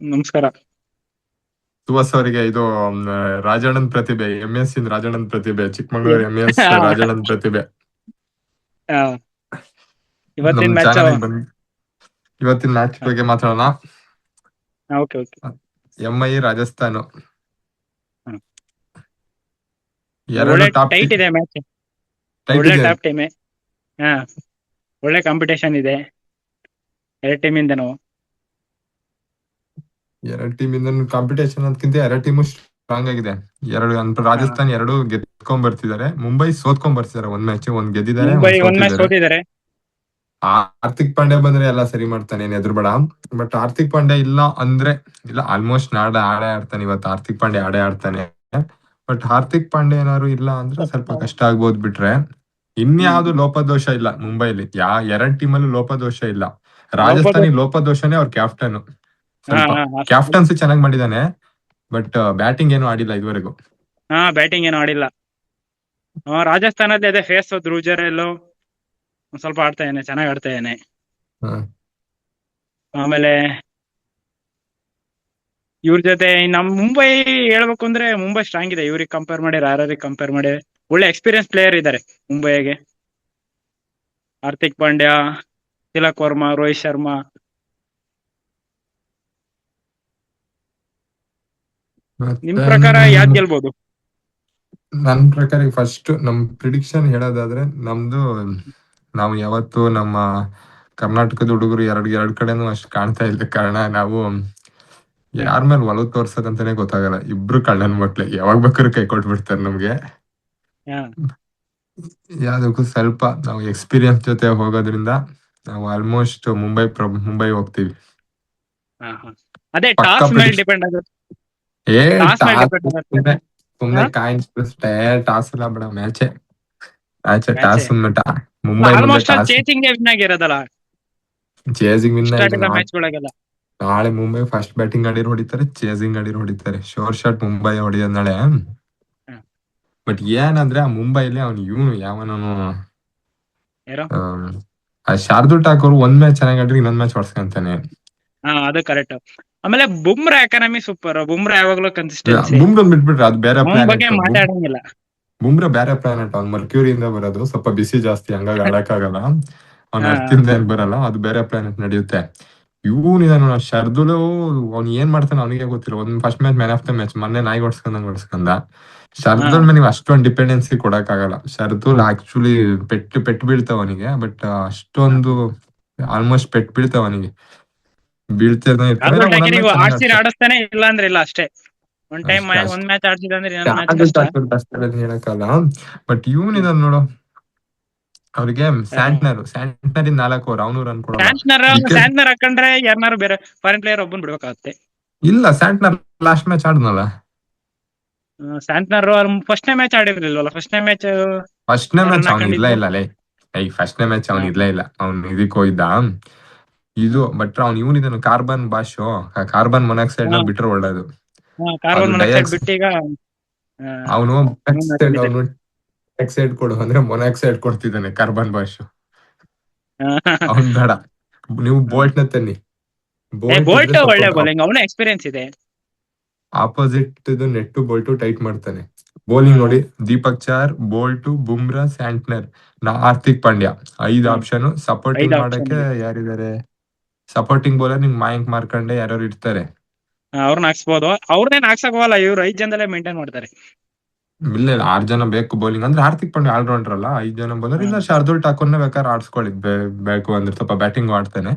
ನಮಸ್ಕಾರ. ಸುವಸ್ ಅವರಿಗೆ ಇದು ರಾಜಣ್ಣನ್ ಪ್ರತಿಭೆ, MS ಇಂದ ರಾಜಣ್ಣನ್ ಪ್ರತಿಭೆ, ಚಿಕ್ಕಮಗಳೂರು MS ರಾಜಣ್ಣನ್ ಪ್ರತಿಭೆ. ಇವತ್ತಿನ ನಮ್ ಮ್ಯಾಚ್ ಚಾನಲ್ ಬಂದ್ ಇವತ್ತಿನ ಮ್ಯಾಚ್ ಬಗ್ಗೆ ಮಾತಾಡೋಣ. ಓಕೆ MI ರಾಜಸ್ಥಾನ್ ಒಳ್ಳೆ ಎರಡು ಟಾಪ್ ಟೈಟ್ ಇದೆ ಮ್ಯಾಚ್. ಒಳ್ಳೆ ಟಾಪ್ ಟೀಮ್. ಒಳ್ಳೆ ಕಾಂಪಿಟೇಷನ್ ಇದೆ ಎರಡು ಟೀಮ್ ಇಂದನು. ಎರಡು ಟೀಮ್ ಇಂದ ಕಾಂಪಿಟೇಷನ್ ಅದಕ್ಕಿಂತ ಎರಡು ಟೀಮು ಸ್ಟ್ರಾಂಗ್ ಆಗಿದೆ. ರಾಜಸ್ಥಾನ್ ಎರಡು ಗೆದ್ಕೊಂಡ್ ಬರ್ತಿದ್ದಾರೆ, ಮುಂಬೈ ಸೋತ್ಕೊಂಡ್ ಬರ್ತಿದ್ದಾರೆ. ಒಂದ್ ಮ್ಯಾಚ್ ಒಂದ್ ಗೆದ್ದಿದ್ದಾರೆ, ಮುಂಬೈ ಒಂದ್ ಒಂದ್ ಮ್ಯಾಚ್ ಸೋತಿದ್ದಾರೆ. ಸೋತಿದ್ದಾರೆ. ಹಾರ್ದಿಕ್ ಪಾಂಡ್ಯ ಬಂದ್ರೆ ಎಲ್ಲ ಸರಿ ಮಾಡ್ತಾನೆ, ಏನ್ ಎದುರು ಬೇಡ. ಬಟ್ ಹಾರ್ದಿಕ್ ಪಾಂಡ್ಯ ಇಲ್ಲ ಅಂದ್ರೆ ಇಲ್ಲ, ಆಲ್ಮೋಸ್ಟ್ ನಾಳೆ ಆಡೇ ಆಡ್ತಾನೆ. ಇವತ್ತು ಹಾರ್ದಿಕ್ ಪಾಂಡ್ಯ ಆಡೇ ಆಡ್ತಾನೆ. ಬಟ್ ಹಾರ್ದಿಕ್ ಪಾಂಡ್ಯ ಏನಾದ್ರು ಇಲ್ಲ ಅಂದ್ರೆ ಸ್ವಲ್ಪ ಕಷ್ಟ ಆಗ್ಬೋದು. ಬಿಟ್ರೆ ಇನ್ಯಾವ್ದು ಲೋಪದೋಷ ಇಲ್ಲ ಮುಂಬೈಲಿ. ಎರಡ್ ಟೀಮಲ್ಲೂ ಲೋಪದೋಷ ಇಲ್ಲ. ರಾಜಸ್ಥಾನಿ ಲೋಪದೋಷನೇ ಅವ್ರ ಕ್ಯಾಪ್ಟನ್. ಸ್ವಲ್ಪ ಕ್ಯಾಪ್ಟನ್ಸಿ ಚೆನ್ನಾಗಿ ಮಾಡಿದಾನೆ, ಬಟ್ ಬ್ಯಾಟಿಂಗ್ ಏನು ಆಡಿಲ್ಲ ಇದುವರೆಗೂ. ಬ್ಯಾಟಿಂಗ್ ಏನು ಆಡಿಲ್ಲ. ರಾಜಸ್ಥಾನದ ಅದೇ ಫೇಸ್ ಧ್ರುಜರ್ ಎಲ್ಲೋ ಒಂದ್ ಸ್ವಲ್ಪ ಆಡ್ತಾ ಇದ್ದಾನೆ, ಚೆನ್ನಾಗಿ ಆಡ್ತಾ ಇದ್ದಾನೆ. ಆಮೇಲೆ ಇವ್ರ ಜೊತೆ ನಮ್ ಮುಂಬೈ ಹೇಳ್ಬೇಕು ಅಂದ್ರೆ ಮುಂಬೈ ಸ್ಟ್ರಾಂಗ್ ಇದೆ. ಇವ್ರಿಗೆ ಕಂಪೇರ್ ಮಾಡಿ, ಯಾರಿಗೆ ಕಂಪೇರ್ ಮಾಡಿ ಒಳ್ಳೆ ಎಕ್ಸ್ಪೀರಿಯನ್ಸ್ ಪ್ಲೇಯರ್ ಇದ್ದಾರೆ ಮುಂಬೈಗೆ. ಹಾರ್ದಿಕ್ ಪಾಂಡ್ಯ, ತಿಲಕ್ ವರ್ಮಾ, ರೋಹಿತ್ ಶರ್ಮಾ. ನಿಮ್ ಪ್ರಕಾರ ಯಾವ್ದು ಗೆಲ್ಬಹುದು? ನನ್ ಪ್ರಕಾರ ಫಸ್ಟ್ ನಮ್ ಪ್ರಿಡಿಕ್ಷನ್ ಹೇಳೋದಾದ್ರೆ, ನಾವು ಯಾವತ್ತು ನಮ್ಮ ಕರ್ನಾಟಕದ ಹುಡುಗರು ಎರಡು ಕಡೆನೂ ಅಷ್ಟು ಕಾಣ್ತಾ ಇಲ್ಲ ಕಾರಣ ನಾವು ಯಾರ ಮೇಲೆ ಒಲವು ತೋರ್ಸದಂತಾನೆ ಗೊತ್ತಾಗಲ್ಲ. ಇಬ್ರು ಕಳ್ಳನ್ ಮಕ್ಳೆ, ಯಾವಾಗ ಬೇಕಾದ್ರೂ ಕೈ ಕೊಟ್ಬಿಡ್ತಾರೆ ನಮ್ಗೆ. ಯಾವ್ದಕ್ಕೂ ಸ್ವಲ್ಪ ನಾವು ಎಕ್ಸ್ಪೀರಿಯನ್ಸ್ ಜೊತೆ ಹೋಗೋದ್ರಿಂದ ನಾವು ಆಲ್ಮೋಸ್ಟ್ ಮುಂಬೈ ಹೋಗ್ತೀವಿ. ಅದೇ ಟಾಸ್ ಮೇಲೆ ಡಿಪೆಂಡ್ ಆಗುತ್ತೆ. ಸುಮ್ನೆ ಕಾಯಿನ್ ಟಾಸ್ ಇಲ್ಲ ಬಿಡ, match toss Mumbai chasing win ಆಗಿರೋದಲ್ಲ. ಚೇಸಿಂಗ್ ವಿನ್ ಮ್ಯಾಚ್ಗಳಿಗೆಲ್ಲ ನಾಳೆ ಮುಂಬೈ ಫಸ್ಟ್ ಬ್ಯಾಟಿಂಗ್ ಆಡಿರ್ ಹೊಡಿತಾರೆ, ಚೇಸಿಂಗ್ ಆಡಿರ್ ಹೊಡಿತಾರೆ. ಶೋರ್ ಶಾಟ್ ಮುಂಬೈ ಹೊಡಿಯೋದ್ ನಾಳೆ. ಬಟ್ ಏನಂದ್ರೆ ಆ ಮುಂಬೈಲಿ ಇವನು ಯಾವನನು ಶಾರ್ದುಲ್ ಠಾಕೂರ್ ಒಂದ್ ಮ್ಯಾಚ್ ಚೆನ್ನಾಗಿ ಆಡ್ರಿ, ಇನ್ನೊಂದ್ ಮ್ಯಾಚ್ ಹೊಡ್ಸ್ಕೊಂತಾನೆ. ಅದು ಕರೆಕ್ಟ್. ಆಮೇಲೆ ಬುಮ್ರಾ ಎಕಾನಮಿ ಸೂಪರ್. ಬುಮ್ರಾ ಯಾವಾಗ್ಲೂ ಕನ್ಸಿಸ್ಟೆನ್ಸಿ. ಬುಮ್ರಾ ಬಿಟ್ಬಿಟ್ರೆ ಅದು ಬೇರೆ ಪ್ಲಾನೆಟ್. ಮಾತಾಡಂಗಿಲ್ಲ. ಬುಮ್ರಾ ಬೇರೆ ಪ್ಲಾನೆಟ್. ಅವ್ನ್ ಮರ್ಕ್ಯೂರಿಯಿಂದ ಬರೋದು, ಸ್ವಲ್ಪ ಬಿಸಿ ಜಾಸ್ತಿ, ಹಂಗಾಗಿ ಆಡಕ್ಕಾಗಲ್ಲ. ಅವ್ನ ಅರ್ಥಿಂದ ಏನ್ ಬರಲ್ಲ, ಅದು ಬೇರೆ ಪ್ಲಾನೆಟ್ ನಡೆಯುತ್ತೆ. ಇವನಿದಾನ ಶಾರ್ದುಲ್, ಅವ್ನ್ ಏನ್ ಮಾಡ್ತಾನೆ ಅವನಿಗೆ ಗೊತ್ತಿಲ್ಲ. ಒಂದ್ first match man of the match ಮೊನ್ನೆ ನಾಯಿ ಹೊಡ್ಸ್ಕೊಂಡ. ಶಾರ್ದುಲ್ ಮೇಲೆ ನೀವು ಅಷ್ಟೊಂದು ಡಿಪೆಂಡೆನ್ಸಿ ಕೊಡಕ್ ಆಗಲ್ಲ. ಶಾರ್ದುಲ್ ಆಕ್ಚುಲಿ ಪೆಟ್ಟು ಬೀಳ್ತಾವ ಅವನಿಗೆ, ಬಟ್ ಅಷ್ಟೊಂದು ಆಲ್ಮೋಸ್ಟ್ ಪೆಟ್ಟು ಬೀಳ್ತಾವ ಅವನಿಗೆ. ಬೀಳ್ತಿರ್ತಾನೆ ಆಡಿಸ್ತಾನೆ ಇಲ್ಲ ಅಂದ್ರೆ ಇಲ್ಲ ಅಷ್ಟೇ. ಒಂದ್ ಟೈಮ್ ಒಂದ್ ಮ್ಯಾಚ್ ಆಡ್ಸಿದ್ರೆ ಹೇಳಕ್ಕಲ್ಲ. ಬಟ್ ಇವನಿದ ನೋಡು, ಅವ್ರಿಗೆ ಸ್ಯಾಂಟ್ನರ್ 4 ಓವರ್ ಅವನು ರನ್ ಕೊಡಲ್ಲ. ಸ್ಯಾಂಟ್ನರ್ ಹಾಕೊಂಡ್ರೆ ಯಾರನ್ನಾರು ಬೇರೆ ಫಾರಿನ್ ಪ್ಲೇಯರ್ ಒಬ್ಬನ್ ಬಿಡ್ಬೇಕಾಗತ್ತೆ. ಇಲ್ಲ, ಸ್ಯಾಂಟ್ನರ್ ಲಾಸ್ಟ್ ಮ್ಯಾಚ್ ಆಡ್ನಲ್ಲ. ಸ್ಯಾಂಟ್ನರ್ ಫಸ್ಟ್ನೇ ಮ್ಯಾಚ್ ಆಡಿರ್ಲಿಲ್ವಲ್ಲ. ಫಸ್ಟ್ನೇ ಮ್ಯಾಚ್ ಅವ್ನು ಇರ್ಲೇ ಇಲ್ಲ ಲೇ. ಫಸ್ಟ್ನೇ ಮ್ಯಾಚ್ ಅವ್ನು ಇರ್ಲೇ ಇಲ್ಲ, ಅವ್ನು ಇದಕ್ ಹೋಗಿದ್ದ ಇದು. ಬಟ್ ಅವ್ನು ಇವನಿದನು ಕಾರ್ಬನ್ ಕಾರ್ಬನ್ ಮೊನಾಕ್ಸೈಡ್ ನ ಬಿಟ್ರೆ ಒಳ್ಳೇದು. ಅವನು ಮೊನಾಕ್ಸೈಡ್ ಕೊಡು ಅಂದ್ರೆ ಮೊನಾಕ್ಸೈಡ್ ಕೊಡ್ತಿದ್ದಾನೆ ಕಾರ್ಬನ್ ಬಾಷ್. ಅವ್ನ್ ಬೇಡ, ನೀವು ಬೋಲ್ಟ್ ನ ತನ್ನಿ. ಬೋಲ್ಟ್ ಒಳ್ಳೆ ಬೌಲಿಂಗ್, ಅವನು ಎಕ್ಸ್ಪೀರಿಯನ್ಸ್ ಇದೆ. ಆಪೋಸಿಟ್ ನೆಟ್ ಬೋಲ್ಟ್ ಟೈಟ್ ಮಾಡ್ತಾನೆ. ಬೌಲಿಂಗ್ ನೋಡಿ, Deepak Chahar, Boult, Bumrah, Santner, Hardik Pandya 5 option. Supporting ಮಾಡಕ್ಕೆ ಯಾರಿದ್ದಾರೆ? ಸಪೋರ್ಟಿಂಗ್ ಬೌಲರ್ ನಿಮ್ಗೆ ಮಾಯಾಂಕ್ ಮಾರ್ಕಂಡೆ ಯಾರು ಇರ್ತಾರೆ, ಅವ್ರನ್ನ ಹಾಕ್ಸ್ಬೋದು. ಅವ್ರನ್ನೇನ್ ಹಾಕ್ಸಕ್ ಹೋಗಲ್ಲ, ಇವ್ರು 5 ಜನದಲ್ಲೇ ಮೇಂಟೈನ್ ಮಾಡ್ತಾರೆ. ಇಲ್ಲ 6 ಜನ ಬೇಕು ಬೌಲಿಂಗ್ ಅಂದ್ರೆ. ಹಾರ್ದಿಕ್ ಪಾಂಡ್ಯ ಆಲ್ರೌಂಡರ್ ಅಲ್ಲ, 5 ಜನ ಬೌಲರ್. ಇಲ್ಲ ಶಾರ್ದುಲ್ ಠಾಕೂರ್ನ ಬೇಕಾದ್ರೆ ಆಡ್ಸ್ಕೊಳ್ಳಿ ಬೇಕು ಅಂದ್ರೆ, ಸ್ವಲ್ಪ ಬ್ಯಾಟಿಂಗ್ ಆಡ್ತಾನೆ.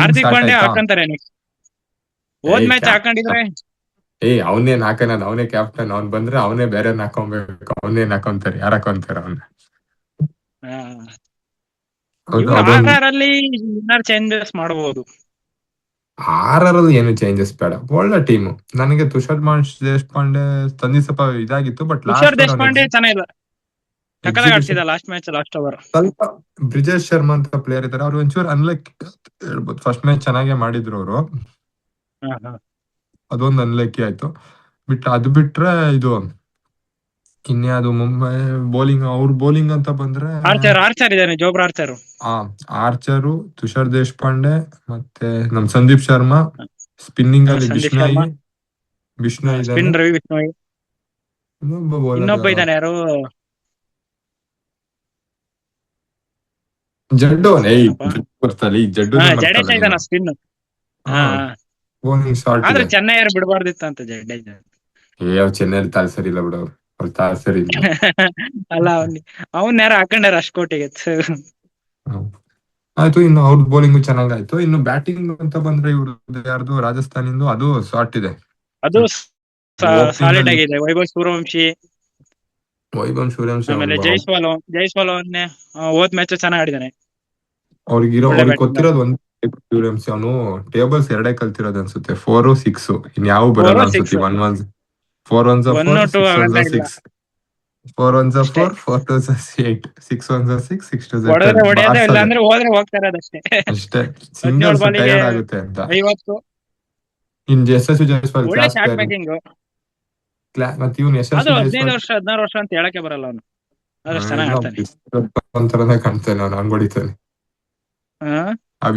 ಹಾರ್ದಿಕ್ ಪಾಂಡ್ಯ ಹಾಕಂತಾರೆ ಹೋದ್ ಮ್ಯಾಚ್ ಹಾಕೊಂಡಿದ್ರೆ. ಅವನೇನ್ ಹಾಕನ, ಅವನೇ ಕ್ಯಾಪ್ಟನ್. ಅವ್ನ್ ಬಂದ್ರೆ ಅವನೇ ಬೇರೆ ಹಾಕೊಬೇಕು. ಅವನೇನ್ ಹಾಕೊಂತಾರೆ, ಯಾರು ಹಾಕೊಂತಾರ ಅವನ್ನ? ಚೇಂಜಸ್ ಮಾಡಬಹುದು. ಆರಲ್ಲಿ ಏನು ಚೇಂಜಸ್ ಬೇಡ, ಒಳ್ಳೆ ಟೀಮ್. ನನಗೆ ತುಷಾರ್ ದೇಶಪಾಂಡೆ ತಂದಿ ಸ್ವಲ್ಪ ಇದಾಗಿತ್ತು, ಬಟ್ ತುಷಾರ್ ದೇಶಪಾಂಡೆ ಚೆನ್ನಾಗಿಲ್ಲ, ಲಾಸ್ಟ್ ಮ್ಯಾಚ್ ಲಾಸ್ಟ್ ಓವರ್. ಸ್ವಲ್ಪ ಬ್ರಿಜೇಶ್ ಶರ್ಮಾ ಅಂತ ಪ್ಲೇಯರ್ ಇದ್ದಾರೆ, ಅವ್ರು ಒಂಚೂರು ಅನ್ಲೈಕ್ ಹೇಳ್ಬೋದು. ಫಸ್ಟ್ ಮ್ಯಾಚ್ ಚೆನ್ನಾಗೇ ಮಾಡಿದ್ರು ಅವರು, ಅದೊಂದು ಅನ್ಲಕ್ಕಿ ಆಯ್ತು. ಅದು ಬಿಟ್ರೆ ಇದು ಇನ್ಯಾವುದು ಮುಂಬೈ ಬೌಲಿಂಗ್, ಅವ್ರ ಬೌಲಿಂಗ್ ಅಂತ ಬಂದ್ರೆ ಆರ್ಚರ್ ಇದಾನೆ, ಜೋಬ್ರಾ ಆರ್ಚರ್. ಆ ಆರ್ಚರು, ತುಷಾರ್ ದೇಶಪಾಂಡೆ, ಮತ್ತೆ ನಮ್ ಸಂದೀಪ್ ಶರ್ಮಾ. ಸ್ಪಿನ್ನಿಂಗ್ ಅಲ್ಲಿ ಸಂದೀಪ್ ಬಿಷ್ಣಾಯಿ ಶರ್ಮಾ, ಬಿಷ್ಣಾಯಿ ಇದಾನೆ. ಸ್ಪಿನ್ ರವಿ ಬಿಷ್ಣೋಯ್. ಇನ್ನೊಬ್ಬ ಬೌಲರ್ ಇನ್ನೊಬ್ಬ ಇದಾನೆ, ಯಾರು ಜಡ್ಡು ಏನಪ್ಪಾ, ಬರ್ತಲ್ಲ ಈ ಜಡ್ಡುನೇ ಜಡೇಜ ಬರ್ತಲ್ಲ ಇದಾನ ನೀನು. ಸ್ಪಿನ್. ಹಾ, ಬೌಲಿಂಗ್ ಶಾರ್ಟ್ ಆದ್ರೆ ಇದೆ. ಚೆನ್ನೈ ಯಾರು ಬಿಡಬಾರ್ದಿತ್ತು ಅಂತ ಜಡೇಜ. ಚೆನ್ನೈಲಿ ತಾಲ್ ಸರಿ ಇಲ್ಲ ಬಿಡು, ಅವ್ರು ತಾಲ್ ಸರಿ ಇಲ್ಲ. ಅಲ್ಲ, ಅವನ್ ಯಾರು ಹಾಕೊಂಡಾರ ಅಷ್ಟ್ ಕೋಟಿಗೆ. ಹ್ಮ್. ಆಯ್ತು, ಇನ್ನು ಅವ್ರದ್ದು ಬೌಲಿಂಗ್ ಚೆನ್ನಾಗಾಯ್ತು. ಇನ್ನು ಬ್ಯಾಟಿಂಗ್ ಅಂತ ಬಂದ್ರೆ ಇವ್ರದ್ದು ಯಾರ್ದು ರಾಜಸ್ಥಾನಿಂದು ಅದು ಶಾರ್ಟ್ ಇದೆ. ಅದು ಓಪನಿಂಗ್ ಸಾಲಿಡ್ ಅಲ್ಲಿ ಆಗಿದೆ. ವೈಭವ್ ಸೂರ್ಯವಂಶಿ, ವೈಭವ್ ಸೂರ್ಯವಂಶಿ ಆಮೇಲೆ ಜೈಸ್ವಾಲ್ ಹೋದ್ ಮ್ಯಾಚ್ ಚೆನ್ನಾಗ್ ಆಡಿದಾನೆ, ಒಳ್ಳೆ ಅವ್ರಿಗೆ ಬ್ಯಾಟಿಂಗ್. ಗೊತ್ತಿರೋದು ಒಂದು ಸೂರ್ಯವಂಶಿ. ಅವನು ಟೇಬಲ್ಸ್ ಎರಡೇ ಕಲ್ತಿರೋದು ಅನ್ಸುತ್ತೆ, 4 6 ಇನ್ಯಾವು ಬರಲ್ಲ 4 ಅನ್ಸುತ್ತೆ. 6 4 1 1 4 2 6 1 ಅವೆಲ್ಲ ಇಲ್ಲ 6 4 1 ಅಷ್ಟೇ. 4 4 2 8 6 1 6 6 2 ಹೊಡೆದ್ರೆ 12 ಹೊಡೆಯೋದೇ, ಇಲ್ಲ ಬಾರ್ಸದೆ ಅಂದ್ರೆ ಹೋದ್ರೆ ಹೋಗ್ತಾ ಇರೋದಷ್ಟೇ. ಅಷ್ಟೇ. 17 ಸಿಂಗಲ್ಸ್ ಬಾಲಿಗೆ ಟಯರ್ಡ್ ಆಗುತ್ತೆ ಅಂತ. 50. ಇನ್ ಯಶಸ್ವಿ ಜೈಸ್ವಾಲ್ ಒಳ್ಳೆ ಕ್ಲಾಸ್ ಶಾರ್ಟ್ ಪ್ಲೇಯರ್. ಬ್ಯಾಟಿಂಗ್. ಮತ್ತೆ ಇವನ್ ಅದು ಯಶಸ್ವಿ 15 ಜೈಸ್ವಾಲ್ ವರ್ಷ 16 ವರ್ಷ ಅಂತ ಹೇಳಕ್ಕೆ ಬರಲ್ಲ ಅವನು, ಆದ್ರೆ ಚೆನ್ನಾಗ್ ಇಲ್ಲ ಆಡ್ತಾನೆ. ಒಂಥರನೇ ಕಾಣ್ತಾನೆ, ಅವ್ನು ಹಂಗ್ ಹೊಡಿತಾನೆ. ಹಾ, ಆ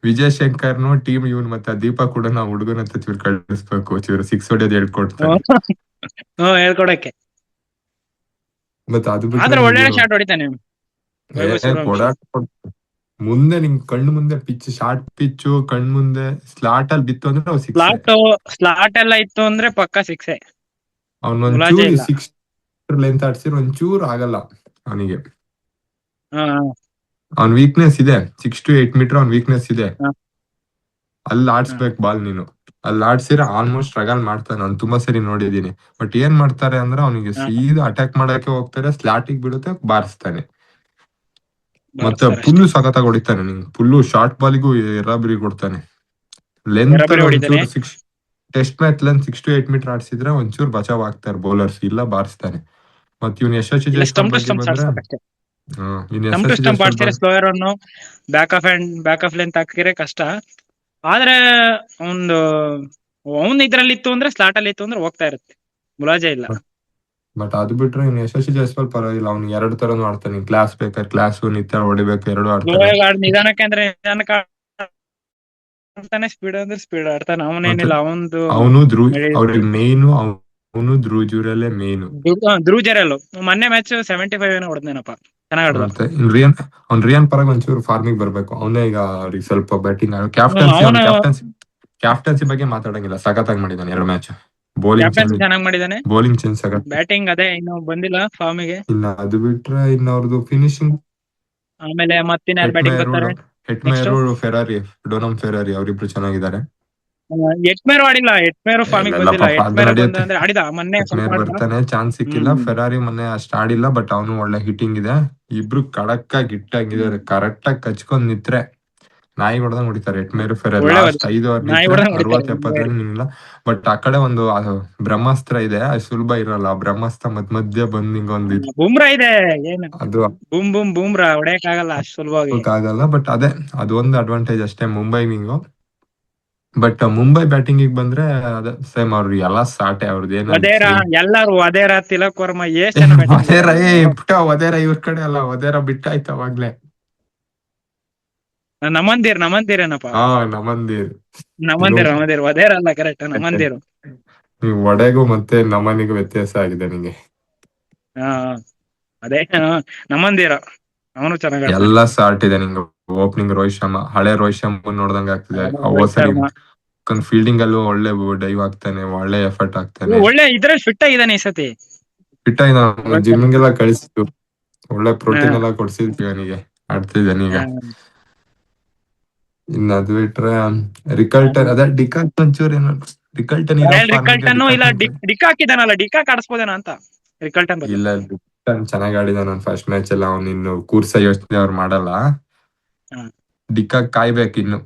ವಿಜಯ್ ಶಂಕರ್ನು ಟೀಮ್ ಇವನ್ ಮತ್ತೆ ಆ ದೀಪಕ್ ಕೂಡ ನಾವು ಹುಡುಗನ ಅಂತ ಚೂರು ಕಳಿಸ್ಬೇಕು, ಚೂರು ಸಿಕ್ಸ್ ಹೊಡೆಯೋದು ಹೇಳ್ಕೊಡ್ತಾನೆ. ಹೇಳ್ಕೊಡಕ್ಕೆ. ಮತ್ತೆ ಅದು ಬಿಟ್ರೆ ಆದ್ರೆ ಒಳ್ಳೆ ಇವನು ಶಾಟ್ ಹೊಡಿತಾನೆ ವೈಭವ್ ಸೂರ್ಯವಂಶಿ. ಕೊಡಾಕ್ ಮುಂದೆ ನಿಂಗ್ ಕಣ್ಣು ಮುಂದೆ ಪಿಚ್, ಶಾರ್ಟ್ ಪಿಚ್ಚು ಕಣ್ಣು ಮುಂದೆ ಸ್ಲಾಟ್ ಅಲ್ಲಿ ಬಿತ್ತು ಅಂದ್ರೆ ಅವ್ ಸಿಕ್ಸ್. ಸ್ಲಾಟ್ ಎಲ್ಲ ಇತ್ತು ಅಂದ್ರೆ ಪಕ್ಕ ಸಿಕ್ಸೆ, ಮುಲಾಜೆ ಅವನೊಂಚೂರು ಇಲ್ಲ. 6 ಲೆಂತ್ ಆಡ್ಸಿರ್ ಒಂಚೂರು ಆಗಲ್ಲ ಅವನಿಗೆ. ಹಾ, ಅವ್ನ್ ವೀಕ್ನೆಸ್ ಇದೆ, 6 to 8 ಮೀಟರ್ ಅವ್ನ್ ವೀಕ್ನೆಸ್ ಇದೆ. ಹಾ, ಅಲ್ಲಿ ಹಾ, ಆಡ್ಸ್ಬೇಕು ಬಾಲ್ ನೀನು. ಅಲ್ಲಿ ಆಡ್ಸಿರ ಆಲ್ಮೋಸ್ಟ್ ಸ್ಟ್ರಗಲ್ ಮಾಡ್ತಾನೆ, ನಾನು ತುಂಬಾ ಸರಿ ನೋಡಿದೀನಿ. ಬಟ್ ಏನ್ ಮಾಡ್ತಾರೆ ಅಂದ್ರೆ ಅವನಿಗೆ ಹಾ. ಸೀದಾ ಅಟ್ಯಾಕ್ ಮಾಡಕ್ಕೆ ಹೋಗ್ತಾರೆ, ಸ್ಲಾಟಿಗೆ ಬೀಳುತ್ತೆ, ಬಾರಿಸ್ತಾನೆ. ಮತ್ತೆ ಬಾರಿಸ್ತಾರೆ ಅಷ್ಟೇ. ಪುಲ್ಲು ಸಖತ್ತಾಗಿ ಹೊಡಿತಾನೆ. ನಿಂಗೆ ಪುಲ್ಲು ಶಾರ್ಟ್ ಬಾಲಿಗೂ ಎರಾಬಿರಿ ಕೊಡ್ತಾನೆ. ಲೆಂತ್ ಬರಾಬರಿ ಅಲ್ಲಿ ಹೊಡಿತಾನೆ. ಒಂಚೂರು test match length 6 to 8 metre ಆಡ್ಸಿದ್ರೆ ಒಂಚೂರು ಬಚಾವ್ ಆಗ್ತಾರೆ ಬೌಲರ್ಸ್, ಇಲ್ಲ ಬಾರಿಸ್ತಾನೆ. ಮತ್ತೆ ಇವ್ನ ಯಶಸ್ವಿ ಇಲ್ಲ, ಜೈಸ್ವಾಲ್ ಸ್ಟಂಪ್ ಟು ಬಗ್ಗೆ ಸ್ಟಂಪ್ ಬಂದ್ರೆ ಆಡ್ಸ್ಬೇಕಷ್ಟೇ. In stump to Yashasvi stump Jaiswal ಆಡ್ಸಿದ್ರೆ ಸ್ಲೋಯರ್ ಅನ್ನು ಬ್ಯಾಕ್ ಆಫ್ ಲೆಂತ್ ಹಾಕಿದ್ರೆ ಕಷ್ಟ. ಆದ್ರೆ ಒಂದು ಅವನ್ ಇದ್ರಲ್ಲಿ ಇತ್ತು ಅಂದ್ರೆ, ಸ್ಲಾಟ್ ಅಲ್ಲಿ ಇತ್ತು ಅಂದ್ರೆ ಹೋಗ್ತಾ ಇರುತ್ತೆ, ಮುಲಾಜೆ ಇಲ್ಲ. ಬಟ್ ಅದು ಬಿಟ್ರೆ ಇವ್ನು ಯಶಸ್ವಿ ಜೈಸ್ವಾಲ್ ಪರವಾಗಿಲ್ಲ. ಅವ್ನು ಎರಡು ತರನು ಆಡ್ತಾನೆ, ಕ್ಲಾಸ್ ಬೇಕಾದ್ರೆ ಕ್ಲಾಸ್, ನಿತ್ಯ ಹೊಡಿಬೇಕು, ಎರಡು ಆಡ್ತಾನೆ. ನಿಧಾನಕ್ಕೆ ಅಂದ್ರೆ ನಿಧಾನಕ್ಕೆ ಆಡ್ತಾನೆ, ಸ್ಪೀಡ್ ಅಂದ್ರೆ ಸ್ಪೀಡ್ ಆಡ್ತಾನೆ. ಮತ್ತೆ ಅವನೇನಿಲ್ಲ ಅವಂದು. ಅವನು ಅವ್ರಿಗೆ ಮೇಯ್ನು, ಅವನು ಧ್ರುವ್ ಜುರೇಲೆ ಮೇಯ್ನು. ಧ್ರುವ್ ಜೆರಲ್ ಮೊನ್ನೆ ಮ್ಯಾಚ್ 75 ಏನೋ ಹೊಡೆದ್ನೇನಪ್ಪ, ಚೆನ್ನಾಗ್ ಆಡ್ದ. ಮತ್ತೆ ಅವ್ನ್ ರಿಯಾನ್ ಪರಾಗ್ ಒಂಚೂರು ಫಾರ್ಮಿಗೆ ಬರ್ಬೇಕು. ಅವನೇ ಈಗ ಅವ್ರಿಗೆ ಸ್ವಲ್ಪ ಬ್ಯಾಟಿಂಗ್ ಅವನು ಕ್ಯಾಪ್ಟನ್ಸಿ ಬಗ್ಗೆ ಮಾತಾಡಂಗಿಲ್ಲ, ಸಖತ್ತಾಗಿ ಮಾಡಿದಾನೆ 2 ಮ್ಯಾಚ್. ಬೌಲಿಂಗ್ ಕ್ಯಾಪ್ಟನ್ಸಿ ಚೇಂಜ್ ಚೆನ್ನಾಗ್ ಮಾಡಿದಾನೆ, ಸಖತ್. ಬ್ಯಾಟಿಂಗ್ ಅದೇ ಇನ್ನು ಬಂದಿಲ್ಲ ಫಾರ್ಮಿಗೆ. ಇನ್ನ ಅದು ಬಿಟ್ರೆ ಇನ್ನ ಅವ್ರದ್ದು ಫಿನಿಶಿಂಗ್ ಆಮೇಲೆ ಮತ್ತಿನ ಯಾರು ಬ್ಯಾಟಿಂಗ್ ಬರ್ತಾರೆ ನೆಕ್ಸ್ಟ್? ಹೆಟ್ಮೇರು ಫೆರಾರಿ, ಡೋನಮ್ ಫೆರಾರಿ, ಅವರಿಬ್ರು ಚೆನ್ನಾಗಿದ್ದಾರೆ. ಎಟ್ಮೇರು ಆಡಿಲ್ಲ, ಎಟ್ಮೇರು ಫಾರ್ಮಿಗೆ ಇಲ್ಲ ಬಂದಿಲ್ಲ. ಪಾಪ ಅದು ಎಟ್ಮೇರು ಬಂದ ನಡೆಯುತ್ತೆ. ಅಂದ್ರೆ ಆಡಿದ ಮೊನ್ನೆ ಸ್ವಲ್ಪ ಹೆಟ್ಮೇರ್ ಆಡ್ದ. ಬರ್ತಾನೆ, ಚಾನ್ಸ್ ಸಿಕ್ಕಿಲ್ಲ. ಫೆರಾರಿ ಮೊನ್ನೆ ಅಷ್ಟು ಆಡಿಲ್ಲ, ಬಟ್ ಅವನು ಒಳ್ಳೆ ಹಿಟ್ಟಿಂಗ್ ಇದೆ. ಇಬ್ರು ಕಡಕ್ಕಾಗಿ ಹಿಟ್ಟಾಗಿದ್ದಾರೆ, ಕರೆಕ್ಟ್ ಆಗಿ ಕಚ್ಕೊಂಡ್ ನಿತ್ರೆ ನಾಯಿ ಹೊಡೆದಂಗ್ ಹೊಡಿತಾರೆ. ಎಟ್ಮೇರು ಫೆರಾರಿ ಒಳ್ಳೆ ಲಾಸ್ಟ್ 5 ಓವರ್ ನಾಯಿ ನಿಂತ್ರೆ ಹೊಡೆದಂಗ್ ಹೊಡಿತಾರೆ 60-70 ರನ್ ಇಲ್ಲ. ಬಟ್ ಆ ಕಡೆ ಒಂದು ಬ್ರಹ್ಮಾಸ್ತ್ರ ಇದೆ, ಅದು ಸುಲಭ ಇರಲ್ಲ. ಆ ಬ್ರಹ್ಮಾಸ್ತ್ರ ಮಧ್ಯ ಬಂದ್ ಹಿಂಗೊಂದು ಬುಮ್ರಾ ಇದೆ, ಏನು ಅದು ಬುಮ್ರಾ ಹೊಡೆಯಕ್ ಆಗಲ್ಲ ಅಷ್ಟು ಸುಲಭವಾಗಿ. ಆಗಲ್ಲ. ಬಟ್ ಅದೇ ಅದು ಒಂದು ಅಡ್ವಾಂಟೇಜ್ ಅಷ್ಟೇ Mumbai wing. But Mumbai batting ಬಂದ್ರೆ ಅದೇ ಸೇಮ್, ಅವ್ರು ಎಲ್ಲ ಸಾಟೆ ಅವ್ರದ್ದು ವಧೇರಾ, ಏನಲ್ಲಿ. ಎಲ್ಲಾರು ವಧೇರಾ, ತಿಲಕ್ ವರ್ಮಾ ಎಷ್ಟ್ ಜನ ಬ್ಯಾಟಿಂಗ್ ವಧೇರ ಬಿಟ್ಟಾರ. ವಧೇರ ಇವ್ರ ಕಡೆ ಅಲ್ಲ, ವಧೇರ ಬಿಟ್ಟಾಯ್ತು ಅವಾಗ್ಲೇ. ನಮಂದಿರ್ ಏನಪ್ಪಾ, ಹಾ, ನಮಂದಿರ್. ನಮಂದಿರ್ ವಧೇರ ಅಲ್ಲ, ಕರೆಕ್ಟ್ ನಮಂದಿರ್. ನೀವು ವಡೆಗೂ ಮತ್ತೆ ನಮನಿಗೂ ವ್ಯತ್ಯಾಸ ಆಗಿದೆ ನಿಂಗೆ. ಹಾ, ಅದೇ ನಮಂದಿರ, ಅವನು ಚೆನ್ನಾಗ್ ಆಡ್ತಾನೆ. ಎಲ್ಲ ಸಾರ್ಟ್ ಇದೆ ನಿಂಗೆ. ಓಪನಿಂಗ್ ರೋಹಿತ್ ಶರ್ಮಾ, ಹಳೆ ರೋಹಿತ್ ಶರ್ಮಾ ನೋಡ್ದಂಗ ಆಗ್ತಿದೆ. ರೋಹಿತ್ ಸರಿ ಶರ್ಮಾ ಫೀಲ್ಡಿಂಗ್ ಅಲ್ಲೂ ಒಳ್ಳೆ ಡೈವ್ ಆಗ್ತಾನೆ, ಒಳ್ಳೆ ಎಫರ್ಟ್ ಆಗ್ತಾನೆ. ಒಳ್ಳೆ ಇದ್ರಲ್ಲಿ ಫಿಟ್ ಆಗಿದ್ದಾನೆ ಈ ಸತಿ. ಫಿಟ್ ಆಗಿ ಜಿಮ್ಗೆಲ್ಲ ಕಳಿಸಿದ್ದು, ಒಳ್ಳೆ ಪ್ರೋಟೀನ್ ಎಲ್ಲ ಕೊಡ್ಸಿದ್ವಿ ಅವನಿಗೆ, ಆಡ್ತಿದ್ದಾನೆ ಈಗ. ಇನ್ನು ಅದು ಬಿಟ್ರೆ ರಿಕಲ್ಟನ್, ಅದೇ ಡಿಕಾಕ್ ಒಂಚೂರು ಏನೋ ರಿಕಲ್ಟನ್ ಇರೋ ರಿಕಲ್ಟನ್ ಇಲ್ಲ, ಡಿಕ್ ಹಾಕಿದಾನಲ್ಲ, ಡಿಕಾಕ್ ಆಡಿಸ್ಬೋದೇನೋ ಅಂತ ರಿಕಲ್ಟನ್ ಬದಲು. ಇಲ್ಲ, ಚೆನ್ನಾಗಿ ಆಡಿದ ನಾನು ಫಸ್ಟ್ ಮ್ಯಾಚ್ ಎಲ್ಲ. ಅವ್ನು ಇನ್ನು ಕೂರ್ಸ ಯೋಚನೆ ಅವ್ರು ಮಾಡಲ್ಲ. ಡಿಕಾಕ್ ಕಾಯ್ಬೇಕು ಇನ್ನು.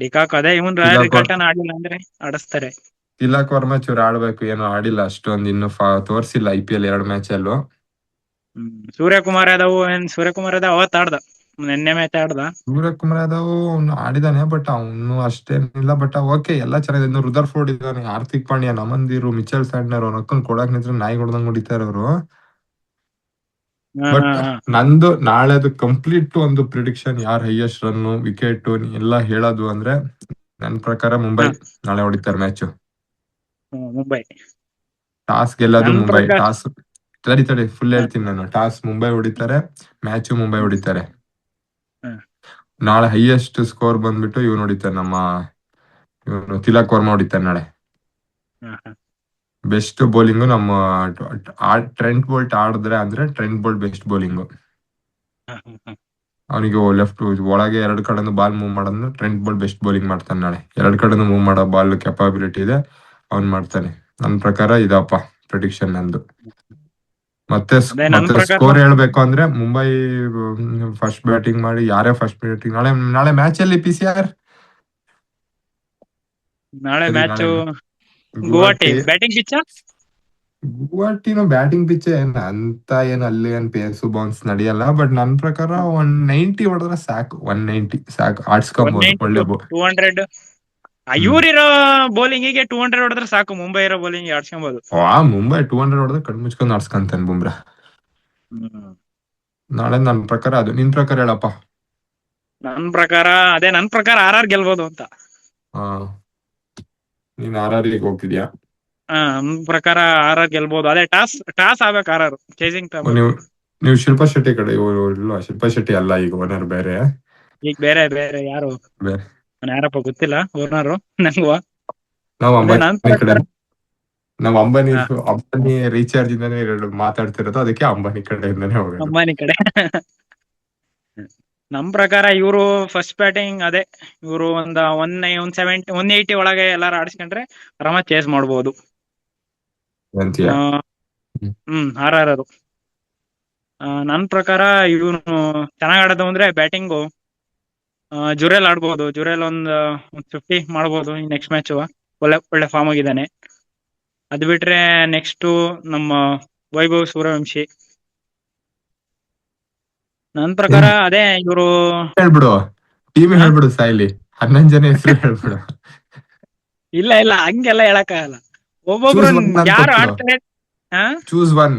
ಡಿಕಾಕ್ ಅದೇ ಇವನ್ ರಿಕಲ್ಟನ್ ಆಡಿಲ್ಲ ಅಂದ್ರೆ ಆಡಿಸ್ತಾರೆ. ತಿಲಕ್ ವರ್ಮಾ ಚೂರು ಆಡ್ಬೇಕು, ಏನೋ ಆಡಿಲ್ಲ ಅಷ್ಟೊಂದು ಇನ್ನು ತೋರ್ಸಿಲ್ಲ IPL 2 ಮ್ಯಾಚ್ ಅಲ್ಲೂ. ಸೂರ್ಯಕುಮಾರ್ ಯಾದವ್ ಅವತ್ ಆಡ್ದ. ನಿನ್ನೆ ಮ್ಯಾಚ್ ಆಡ್ದ. ಸೂರ್ಯಕುಮಾರ್ ಯಾದವ್ ಅವ್ನು ಆಡಿದಾನೆ, ಬಟ್ ಅವನು ಅಷ್ಟೇನಿಲ್ಲ. ಬಟ್ ಓಕೆ, ಎಲ್ಲ ಚೆನ್ನಾಗಿದೆ. ಇನ್ನು ರುದರ್ಫೋರ್ಡ್ ಇದ್ದಾನೆ, ಹಾರ್ದಿಕ್ ಪಾಂಡ್ಯ, ನಮಂದಿರು, ಮಿಚೆಲ್ ಸ್ಯಾಂಟ್ನರ್, ಅವ್ರ ಅಕ್ಕನ್ ಕೊಡಾಕ್ ನಿಂತ್ರೆ ನಾಯಿ ಹೊಡ್ದಂಗ್ ಹೊಡಿತಾರೆ ಅವರು. ಹಾ ಹಾ ಬಟ್ ಹಾ ನಂದು ನಾಳೆದು ಕಂಪ್ಲೀಟ್ ಒಂದು ಪ್ರಿಡಿಕ್ಷನ್, ಯಾರ್ ಹೈಯೆಸ್ಟ್ ರನ್, ವಿಕೆಟ್ ಎಲ್ಲ ಹೇಳೋದು ಅಂದ್ರೆ, ನನ್ ಪ್ರಕಾರ ಮುಂಬೈ ಹಾ ನಾಳೆ ಹೊಡಿತಾರೆ ಮ್ಯಾಚ್. ಮುಂಬೈ. ಟಾಸ್ ಗೆಲ್ಲೋದು ನನ್ ಮುಂಬೈ. ಪ್ರಕಾರ ಟಾಸ್ ತಡಿ ತಡಿ ಫುಲ್ ಹಾ ಹೇಳ್ತೀನಿ ನಾನು. ಟಾಸ್ ಮುಂಬೈ ಹೊಡಿತಾರೆ, ಮ್ಯಾಚು ಮುಂಬೈ ಹ್ಮ್ ಹೊಡಿತಾರೆ. ಹ್ಮ್ ನಾಳೆ ಹೈಯೆಸ್ಟ್ ಸ್ಕೋರ್ ಬಂದ್ಬಿಟ್ಟು ಇವ್ನು ಹೊಡಿತಾರೆ, ನಮ್ಮ ಇವನು ತಿಲಕ್ ವರ್ಮಾ ಹೊಡಿತಾರೆ ನಾಳೆ. ಹಾ ಹಾ ಬೆಸ್ಟ್ ಬೌಲಿಂಗು ನಮ್ಮ ಟ್ರೆಂಟ್ ಬೋಲ್ಟ್ ಆಡಿದ್ರೆ ಅಂದ್ರೆ ಟ್ರೆಂಟ್ ಬೋಲ್ಟ್ ಬೆಸ್ಟ್ ಬೌಲಿಂಗು. ಹಾ ಹಾ ಅವನಿಗೆ ಲೆಫ್ಟ್ ಒಳಗೆ ಎರಡು ಕಡೆನೂ ಬಾಲ್ ಮೂವ್ ಮಾಡೋದ್ರೆ ಟ್ರೆಂಟ್ ಬೋಲ್ಟ್ ಬೆಸ್ಟ್ ಬೌಲಿಂಗ್ ಮಾಡ್ತಾನೆ ನಾಳೆ. ಎರಡು ಕಡೆನೂ ಮೂವ್ ಮಾಡೋ ಬಾಲ್ ಕೆಪಾಬಿಲಿಟಿ ಇದೆ, ಅವ್ನ್ ಮಾಡ್ತಾನೆ. ನನ್ನ ಪ್ರಕಾರ ಇದಪ್ಪ ಪ್ರಿಡಿಕ್ಷನ್ ನಂದು. ಮತ್ತೆ ಅದೇ ನನ್ ಮತ್ತೆ ಪ್ರಕಾರ ಸ್ಕೋರ್ ಹೇಳ್ಬೇಕು ಅಂದ್ರೆ ಮುಂಬೈ ಫಸ್ಟ್ ಬ್ಯಾಟಿಂಗ್ ಮಾಡಿ, ಯಾರೇ ಫಸ್ಟ್ ಬ್ಯಾಟಿಂಗ್ ನಾಳೆ ನಾಳೆ ಮ್ಯಾಚ್ ಅಲ್ಲಿ PCR ನಾಳೆ ಸರಿ ನಾಳೆ match Guwahati Guwahati. Batting pitch. ಗುವಾಹಟಿನೂ ಬ್ಯಾಟಿಂಗ್ ಪಿಚ್ ಅಂತ ಏನ್ ಅಲ್ಲಿ ಏನ್ ಪೇಸು ಬೌನ್ಸ್ ನಡೆಯಲ್ಲ. ಬಟ್ ನನ್ ಪ್ರಕಾರ 190 ಹೊಡೆದ್ರೆ ಸಾಕು, 190 ಸಾಕು, ಆಡ್ಸ್ಕೊಬಹುದು 190 ಒಳ್ಳೆ ಟು 200. ಹ್ಮ್. ಇವ್ರಿರೋ ಬೌಲಿಂಗಿಗೆ 200 ಹೊಡೆದ್ರೆ ಸಾಕು, ಮುಂಬೈ ಇರೋ ಬೌಲಿಂಗ್ ಆಡ್ಸ್ಕೊಬಹುದು. ಮುಂಬೈ 200 ಹೊಡೆದ್ರೆ ಕಣ್ ಮುಚ್ಕೊಂಡು ಆಡ್ಸ್ಕೊಂತಾನೆ ಬುಮ್ರಾ. ಹ್ಮ್ ನಾಳೆ ನನ್ ಪ್ರಕಾರ ಅದು. ನಿನ್ ಪ್ರಕಾರ ಹೇಳಪ್ಪ. ನನ್ ಪ್ರಕಾರ RR ಗೆಲ್ಬೋದು ಅಂತ. ಹಾ, ನೀನ್ RRಗೆ ಹೋಗ್ತಿದ್ಯಾ? ನನ್ ಪ್ರಕಾರ RR ಗೆಲ್ಬೋದು. ಅದೇ ಟಾಸ್ ಟಾಸ್ ಆಗ್ಬೇಕು, RR ಚೇಸಿಂಗ್ ತಗೋಬೇಕು. ನೀವು ನೀವು ಶಿಲ್ಪಾ ಶೆಟ್ಟಿ ಕಡೆ ಇವ್ರು ಇಲ್ವಾ? ಶಿಲ್ಪಾ ಶೆಟ್ಟಿ ಅಲ್ಲ, ಈಗ ಓನರ್ ಬೇರೆ. ಈಗ ಬೇರೆ ಬೇರೆ ಯಾರು, ಬೇರೆ ನಾನು ಯಾರಪ್ಪ ಗೊತ್ತಿಲ್ಲ ಓನರು ನಂಗೂ. ನಾವ್ ಅದೇ ನನ್ ಅಂಬಾನಿ ಕಡೆ. ಪ್ರಕಾರ ನಾವ್ ಅಂಬಾನಿ ಹಾ, ಅಂಬಾನಿ ರೀಚಾರ್ಜ್ ಇಂದಾನೆ ಮಾತಾಡ್ತಿರೋದು, ಅದಕ್ಕೆ ಅಂಬಾನಿ ಕಡೆಯಿಂದಾನೆ ಹೋಗೋದು. ಅಂಬಾನಿ ಕಡೆ. ನಮ್ ಪ್ರಕಾರ ಇವರು ಫಸ್ಟ್ ಬ್ಯಾಟಿಂಗ್ ಅದೇ, ಇವರು ಒಂದ್ 170 180 ಒಳಗೆ ಎಲ್ಲಾರು ಆಡಿಸ್ಕೊಂಡ್ರೆ ಆರಾಮ ಚೇಸ್ ಮಾಡ್ಬೋದು. ಅಂತೀಯ? RR. ನನ್ ಪ್ರಕಾರ ಇವನು ಚೆನ್ನಾಗ್ ಆಡೋದು ಅಂದ್ರೆ ಬ್ಯಾಟಿಂಗು ಜುರೇಲ್ ಆಡ್ಬೋದು. ಜುರೇಲ್ ಒಂದ್ 50 ಮಾಡ್ಬೋದು ಈ ನೆಕ್ಸ್ಟ್ ಮ್ಯಾಚ್. ಒಳ್ಳೆ ಒಳ್ಳೆ ಫಾರ್ಮ್ ಆಗಿದ್ದಾನೆ. ಅದ್ ಬಿಟ್ರೆ ನೆಕ್ಸ್ಟ್ ನಮ್ಮ ವೈಭವ್ ಸೂರ್ಯವಂಶಿ. ನನ್ ಪ್ರಕಾರ ಅದೇ ಇವರು. ಹೇಳ್ಬಿಡು, ಟೀಮ್ ಹೇಳ್ಬಿಡು ಸಾಯ್ಲಿ, 11 ಜನ ಹೆಸರು ಹೇಳ್ಬಿಡು. ಇಲ್ಲ ಇಲ್ಲ, ಹಂಗೆಲ್ಲ ಹೇಳಕ್ಕಾಗಲ್ಲ. ಒಬ್ಬೊಬ್ರು ಚೂಸ್ ಒನ್ ಅಂತ ಯಾರು ಕೊಟ್ಬಿಡು. ಆಡ್ತಾರೆ. ಹಾ, ಚೂಸ್ ಒನ್.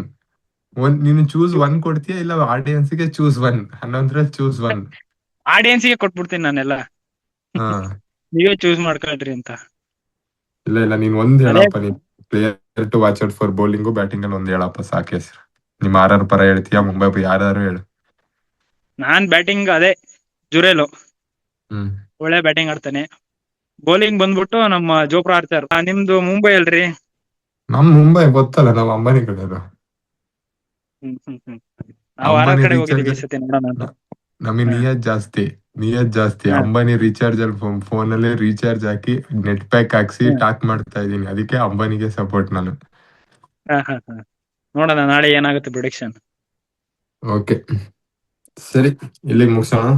ನೀನು ಚೂಸ್ ಒನ್ ಕೊಡ್ತೀಯ, ಇಲ್ಲ ಆಡಿಯನ್ಸ್ ಗೆ ಚೂಸ್ ಒನ್? 11 choose one. ಆಡಿಯನ್ಸ್ಗೆ ಕೊಟ್ಬಿಡ್ತೀನಿ ನಾನೆಲ್ಲ. ಹಾ, ನೀವೇ ಚೂಸ್ ಮಾಡ್ಕೊಳ್ರಿ ಅಂತ. ಇಲ್ಲ ಇಲ್ಲ, ನೀನ್ ಒಂದ್ ಅದೇ ಹೇಳಪ್ಪ. ನೀನ್ player to watch out for bowling batting ಅಲ್ಲಿ ಒಂದ್ ಹೇಳಪ್ಪ ಸಾಕು ಹೆಸರು. ನಿಮ್ RR ಪರ ಹೇಳ್ತೀಯಾ, ಮುಂಬೈ ಯಾರು ಹೇಳು. ನಾನ್ ಬ್ಯಾಟಿಂಗ್ ಅದೇ ಜುರೇಲು ಹ್ಮ್. ಒಳ್ಳೆ ಬ್ಯಾಟಿಂಗ್ ಆಡ್ತಾನೆ. ಬೌಲಿಂಗ್ ಬಂದ್ಬಿಟ್ಟು ನಮ್ಮ ಜೋಪ್ರಾ ಆರ್ಚರ್. ನಿಮ್ದು ಮುಂಬೈ ಅಲ್ರಿ? ನಮ್ ಮುಂಬೈ ಗೊತ್ತಲ್ಲ, ನಾವ್ ಅಂಬಾನಿ ಕಡೆಯವರು. ನಾವು RR ಅಂಬಾನಿ ಕಡೆ ಹೋಗಿದ್ದೀವಿ ರೀಚಾರ್ಜ್ ಈ ಸತಿ, ನೋಡೋಣ ಅಂತ. ನಮಗೆ ಹಾ ನಿಯತ್ ಜಾಸ್ತಿ, ನಿಯತ್ ಜಾಸ್ತಿ. ಹಾ ಅಂಬಾನಿ ರೀಚಾರ್ಜ್ ಅಲ್ಲಿ ಫೋನ್ ಅಲ್ಲಿ ರೀಚಾರ್ಜ್ ಹಾಕಿ ನೆಟ್ ಪ್ಯಾಕ್ ಹಾಕ್ಸಿ ಹಾ ಟಾಕ್ ಮಾಡ್ತಾ ಇದೀನಿ, ಅದಕ್ಕೆ ಅಂಬಾನಿಗೆ ಸಪೋರ್ಟ್ ನಾನು. ಹಾ ಹಾ ಹಾ. ನೋಡೋಣ ನಾಳೆ ಏನಾಗುತ್ತೆ ಪ್ರೊಡಿಕ್ಷನ್. ಓಕೆ, ಸರಿ, ಇಲ್ಲಿಗೆ ಮುಗಿಸೋಣ.